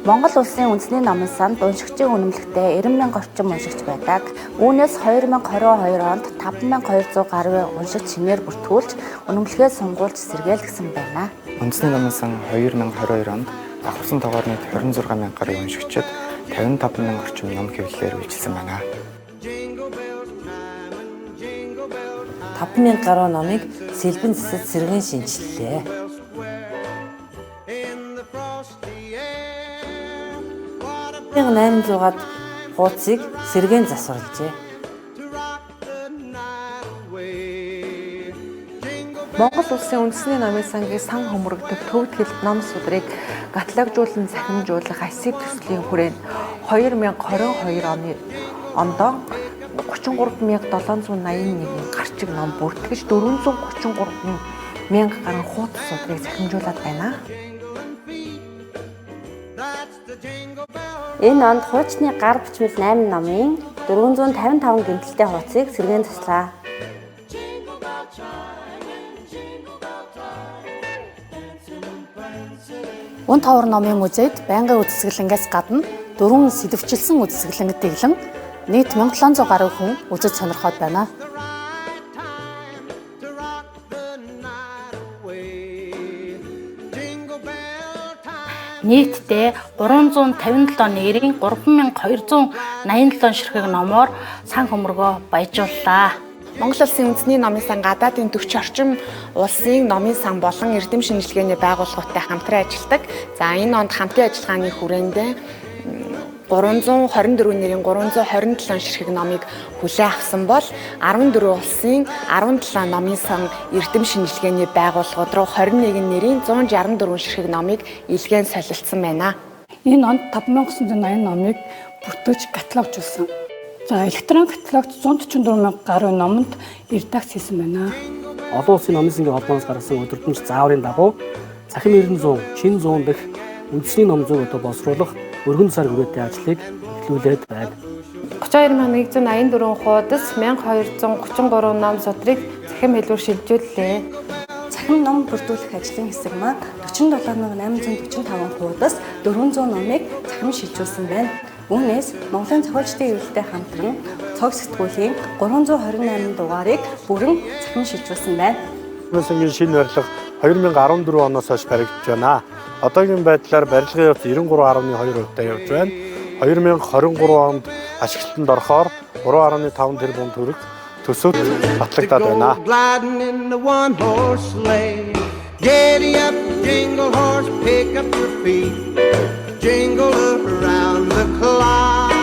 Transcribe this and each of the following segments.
Монгол улсын үндэсний номын санд уншигчийн үнэмлэхдээ 90,000 орчим уншигч байдаг. Үүнээс 2022 онд 5,200 гаруй уншигч шинээр бүртгүүлж, үнэмлэгээ сонгуулж сэргээлгсэн байна. Үндэсний номын сан 2022 онд давхарсан тоогоор нийт 26,000 гаруй уншигчид 55,000 орчим ном хэвлэлээр үйлчилсэн байна. 5,000 гаруй номыг сэлбэн засаж сэргээн шинжиллээ. Нэг 800-аад хуудсыг сэргээн засварлажээ. Монгол улсын үндэсний номын сангийн сан хөмрөгдөх төвд ном судрыг каталогжуулан захимжуулах АСИ төслийн хүрээнд 2022 оны ондоо 33,781 гарчиг ном бүртгэж 433,000 гаруй хуудас судрыг захимжуулаад байна. Энэ онд хуучны гар бичмэл 8 номын 455 гэмтэлтэй хуудсыг сэргээн заслаа. Ун тавар номын музейд байнгын үзэсгэлэнгээс гадна 4 сэдэвчилсэн үзэсгэлэнгэд дэглэн нийт 1700 гаруй хүн үзэж сонирхоод байна. Нийтдээ 357 нэрийн 3287 ширхэг номоор сан хөмрөгөө баяжууллаа. Монгол улсын үндэсний номын сан гадаадын 40 орчим улсын номын сан болон эрдэм шинжилгээний байгууллагуудтай хамтран ажилладаг. За энэ онд хамтын ажиллагааны хүрээнд 324 нэрийн 327 ширхэг номыг хүлээн авсан бол 14 улсын 17 номын сан эрдэм шинжилгээний байгууллагууд руу 21 нэрийн 164 ширхэг номыг илгээн солилцсон байна. Энэ онд 5980 номыг бүртгэж каталогжуулсан. За электрон каталогт 144,000 гаруй номонд редакц хийсэн байна. Олон улсын номын сангийн холбооноос гаргасан өдөртөмж зааврын дагуу цахим 900, шин 100 дэх үндэсний ном зүйн одоо боловсруулах өргөн сар хүрээтэй ажлыг эхлүүлээд байна. 32,184 хуудас 1233 ном судрыг захим хэлбэр шилжүүллээ. Захим ном бүрдүүлэх ажлын хэсэг маань 47,845 хуудас 400 номыг захим шилжүүлсэн байна. Үүнээс Монголын зохиолчдын ивэлтэй хамтран цог сэтгүүлийн 328 дугаарыг бүрэн захим шилжүүлсэн байна. Сангийн шинэ барилга 2014 оноос хойш баригдаж байна. Одоогийн байдлаар барилгын явц 93.2% явж байна. 2023 онд ашиглалтанд орохоор 3.5 тэрбум төгрөг төсөвт батлагдаад байна. Jingle around the clock,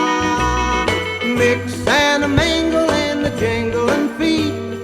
mix and a mingle in the jingling feet.